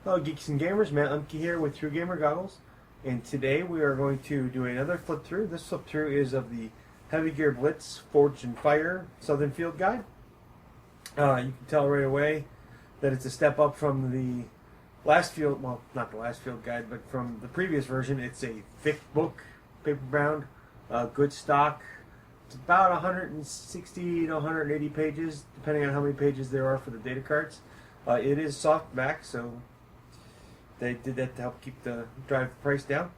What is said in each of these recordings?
Hello Geeks and Gamers, Matt Lemke here with True Gamer Goggles, and today we are going to do another flip through. This flip through is of the Heavy Gear Blitz Forged in Fire Southern Field Guide. You can tell right away that it's a step up from the last field, well, not the last field guide, but from the previous version. It's a thick book, paper bound, good stock. It's about 160 to 180 pages, depending on how many pages there are for the data cards. It is soft back, so they did that to help drive the price down.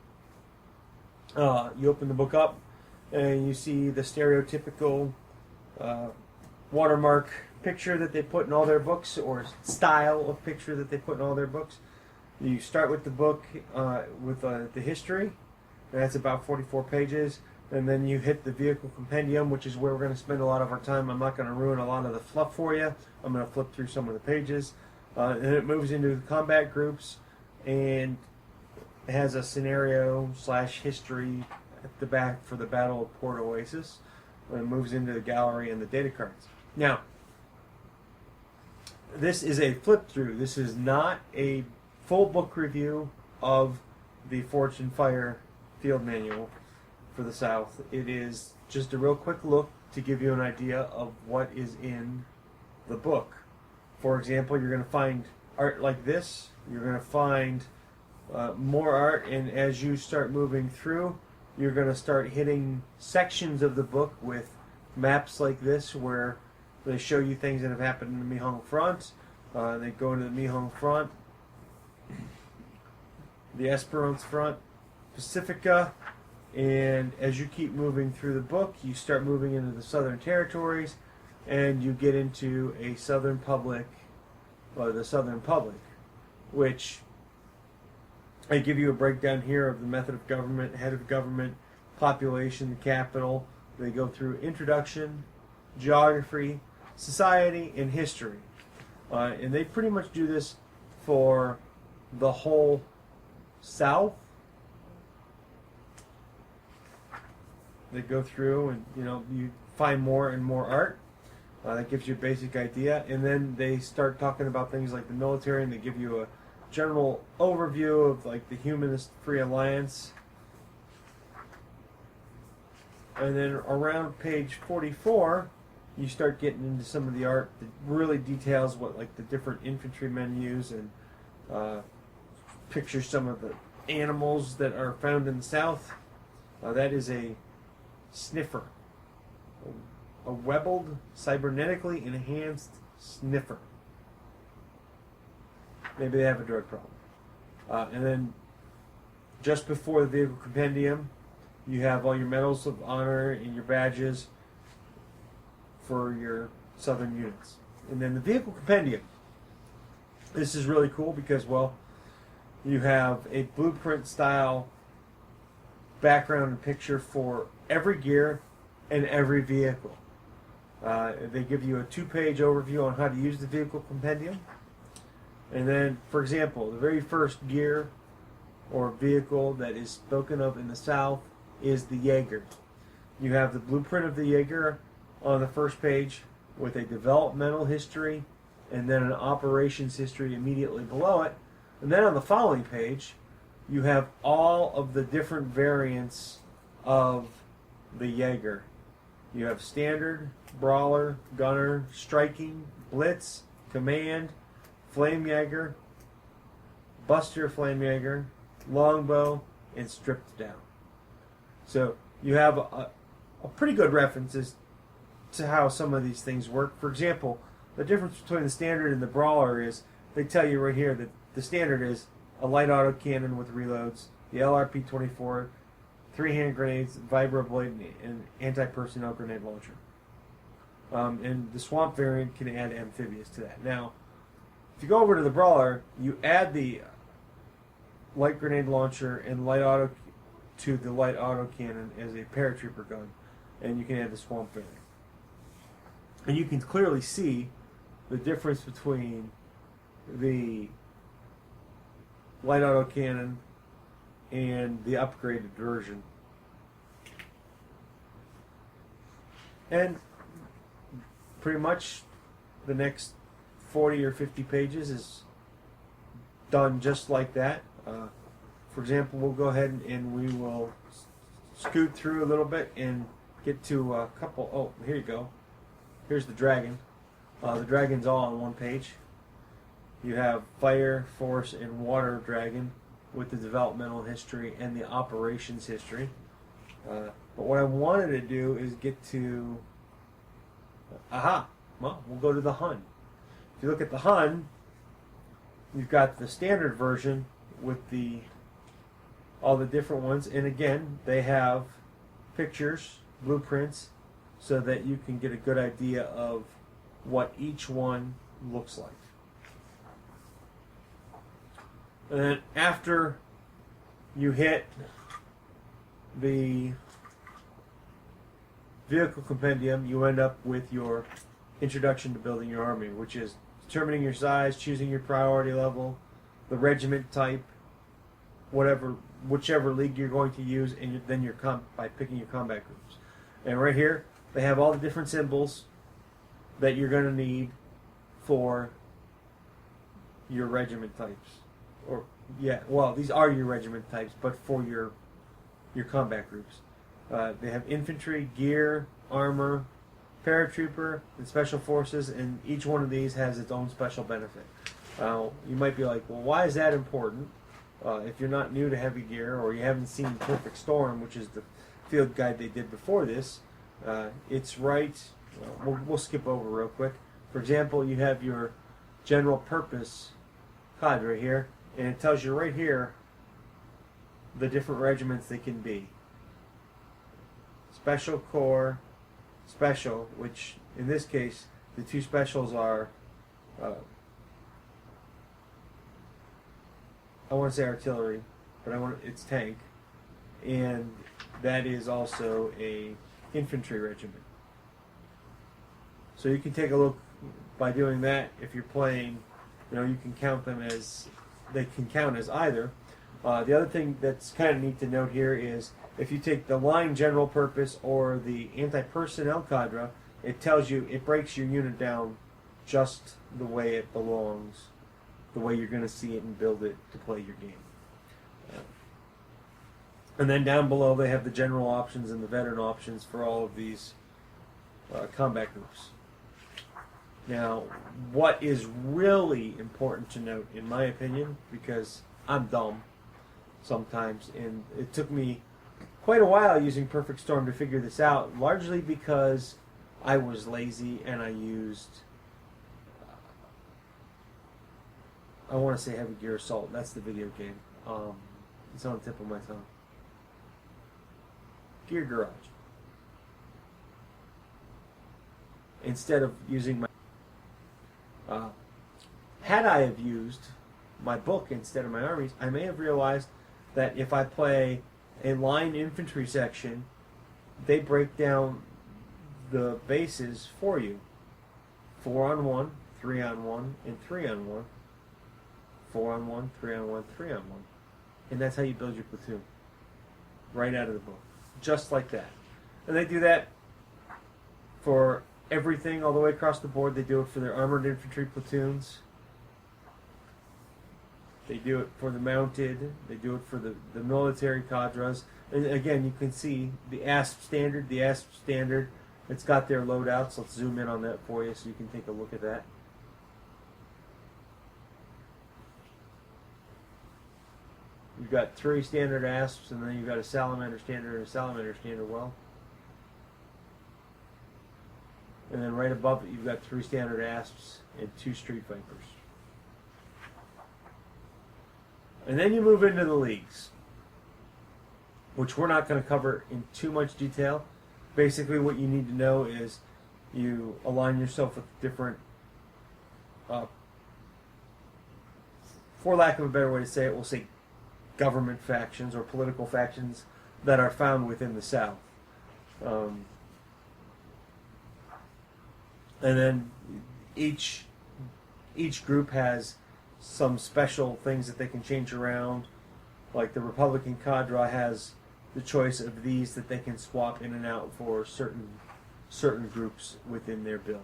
You open the book up, and you see the stereotypical watermark picture that they put in all their books, or style of picture that they put in all their books. You start with the book with the history, and that's about 44 pages. And then you hit the vehicle compendium, which is where we're going to spend a lot of our time. I'm not going to ruin a lot of the fluff for you. I'm going to flip through some of the pages. And it moves into the combat groups, and it has a scenario / history at the back for the Battle of Port Oasis. And it moves into the gallery and the data cards. Now, this is a flip through. This is not a full book review of the Forged in Fire field manual for the South. It is just a real quick look to give you an idea of what is in the book. For example, you're going to find art like this. You're going to find more art, and as you start moving through, you're going to start hitting sections of the book with maps like this, where they show you things that have happened in the Mihong front. They go into the Mihong front, the Esperance front, Pacifica, and as you keep moving through the book, you start moving into the Southern Territories, and you get into a Southern Public, or the Southern Public, which I give you a breakdown here of the method of government, head of government, population, the capital. They go through introduction, geography, society, and history. And they pretty much do this for the whole South. They go through, and you find more and more art. That gives you a basic idea, and then they start talking about things like the military, and they give you a general overview of like the Humanist Free Alliance. And then around page 44, you start getting into some of the art that really details what like the different infantrymen use, and pictures some of the animals that are found in the South. That is a sniffer, a webbled, cybernetically enhanced sniffer. Maybe they have a drug problem. And then just before the vehicle compendium, you have all your medals of honor and your badges for your Southern units. And then the vehicle compendium. This is really cool because, well, you have a blueprint style background and picture for every gear and every vehicle. They give you a 2-page overview on how to use the vehicle compendium. And then, for example, the very first gear or vehicle that is spoken of in the South is the Jaeger. You have the blueprint of the Jaeger on the first page with a developmental history and then an operations history immediately below it. And then on the following page, you have all of the different variants of the Jaeger. You have standard, brawler, gunner, striking, blitz, command, flame Jaeger, buster flame Jaeger, longbow, and stripped down. So you have a pretty good references to how some of these things work. For example, the difference between the standard and the brawler is they tell you right here that the standard is a light autocannon with reloads, the LRP-24, 3-hand grenades, vibroblade, and anti-personnel grenade launcher. And the swamp variant can add amphibious to that. Now, if you go over to the brawler, you add the light grenade launcher and light auto to the light autocannon as a paratrooper gun, and you can add the swamp variant. And you can clearly see the difference between the light autocannon and the upgraded version. And pretty much the next 40 or 50 pages is done just like that. For example, we'll go ahead and we will scoot through a little bit and get to a couple. Oh, here you go. Here's the dragon. The dragon's all on one page. You have fire, force, and water dragon with the developmental history and the operations history. But what I wanted to do is get to... Well, we'll go to the Hun. If you look at the Hun, you've got the standard version with all the different ones, and again, they have pictures, blueprints, so that you can get a good idea of what each one looks like. And then after you hit the vehicle compendium, you end up with your introduction to building your army, which is determining your size, choosing your priority level, the regiment type, whichever league you're going to use, and then by picking your combat groups. And right here, they have all the different symbols that you're going to need for your regiment types. These are your regiment types, but for your combat groups. They have infantry, gear, armor, paratrooper, and special forces, and each one of these has its own special benefit. You might be like, well, why is that important? If you're not new to heavy gear, or you haven't seen Perfect Storm, which is the field guide they did before this, it's right. We'll skip over real quick. For example, you have your general purpose cadre here, and it tells you right here the different regiments they can be. Special Corps, Special, which in this case, the two specials are, I want to say artillery, but it's tank, and that is also a infantry regiment. So you can take a look by doing that. If you're playing, you can count them as, they can count as either. The other thing that's kind of neat to note here is if you take the line general purpose or the anti-personnel cadre, it tells you, it breaks your unit down just the way it belongs, the way you're going to see it and build it to play your game. And then down below they have the general options and the veteran options for all of these combat groups. Now, what is really important to note, in my opinion, because I'm dumb sometimes, and it took me quite a while using Perfect Storm to figure this out, largely because I was lazy and I used, I want to say Heavy Gear Assault. That's the video game. It's on the tip of my tongue. Gear Garage. Instead of using my... had I have used my book instead of my armies, I may have realized that if I play a line infantry section, they break down the bases for you. 4-on-1, 3-on-1, and 3-on-1. 4-on-1, 3-on-1, 3-on-1. And that's how you build your platoon. Right out of the book. Just like that. And they do that for everything all the way across the board. They do it for their armored infantry platoons. They do it for the mounted. They do it for the military cadres. And again, you can see the ASP standard. The ASP standard, it's got their loadouts. Let's zoom in on that for you so you can take a look at that. You've got 3 standard ASPs, and then you've got a salamander standard and a salamander standard well. And then right above it, you've got 3 standard ASPs and 2 Street Vipers. And then you move into the leagues, which we're not going to cover in too much detail. Basically, what you need to know is you align yourself with different, for lack of a better way to say it, we'll say government factions or political factions that are found within the South. And then each group has some special things that they can change around. Like the Republican cadre has the choice of these that they can swap in and out for certain groups within their build.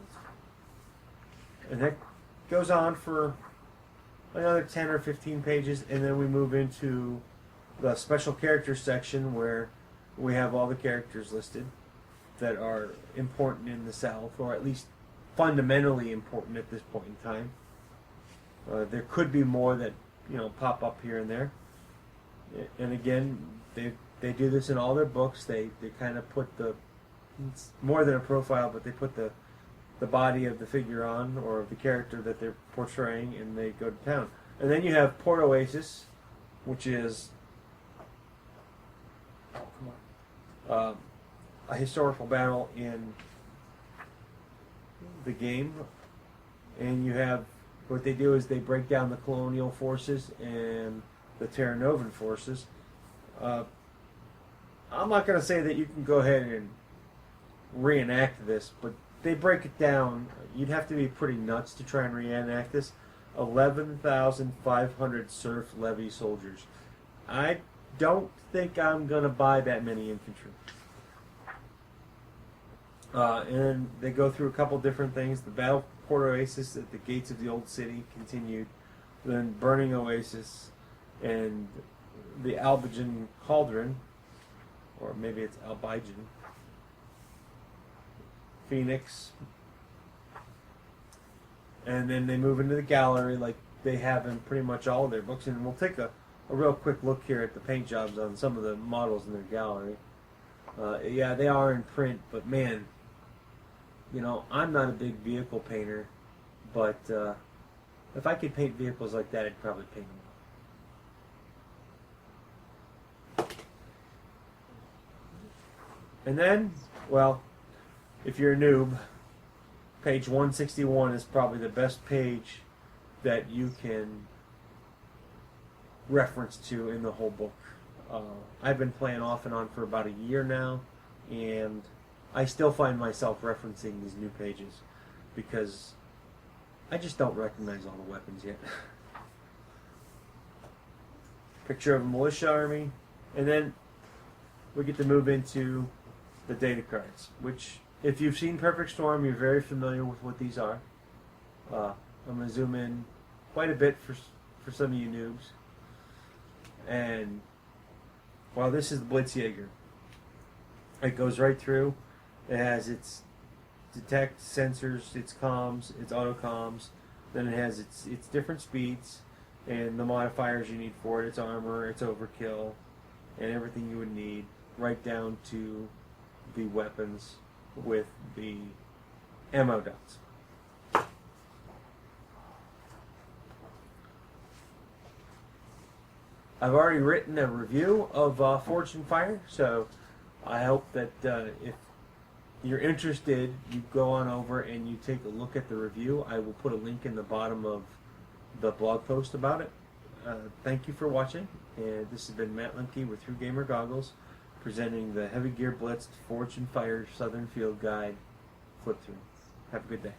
And that goes on for another 10 or 15 pages, and then we move into the special characters section where we have all the characters listed that are important in the South, or at least fundamentally important at this point in time. There could be more that pop up here and there, and again, they do this in all their books. They kind of put it's more than a profile, but they put the body of the figure on, or of the character that they're portraying, and they go to town. And then you have Port Oasis, which is a historical battle in the game. And you have, what they do is they break down the colonial forces and the Terra Novan forces. I'm not going to say that you can go ahead and reenact this, but they break it down. You'd have to be pretty nuts to try and reenact this. 11,500 serf levy soldiers. I don't think I'm going to buy that many infantry. And they go through a couple different things. The Battle of Port Oasis at the gates of the old city continued. Then Burning Oasis and the Albigen Cauldron, or maybe it's Albigen, Phoenix, and then they move into the gallery like they have in pretty much all of their books. And we'll take a real quick look here at the paint jobs on some of the models in their gallery. Yeah, they are in print, but man, I'm not a big vehicle painter, but if I could paint vehicles like that, I'd probably paint them. And then, well, if you're a noob, page 161 is probably the best page that you can reference to in the whole book. I've been playing off and on for about a year now, and I still find myself referencing these new pages because I just don't recognize all the weapons yet. Picture of a militia army, and then we get to move into the data cards, which, if you've seen Perfect Storm, you're very familiar with what these are. I'm going to zoom in quite a bit for some of you noobs. And, well, this is the Blitzjäger. It goes right through. It has its detect sensors, its comms, its auto comms. Then it has its different speeds and the modifiers you need for it, its armor, its overkill, and everything you would need, right down to the weapons with the ammo dots. I've already written a review of Forged in Fire, so I hope that if you're interested, you go on over and you take a look at the review. I will put a link in the bottom of the blog post about it. Thank you for watching, and this has been Matt Lemke with True Gamer Goggles, presenting the Heavy Gear Blitzed Forged in Fire Southern Field Guide flip through. Have a good day.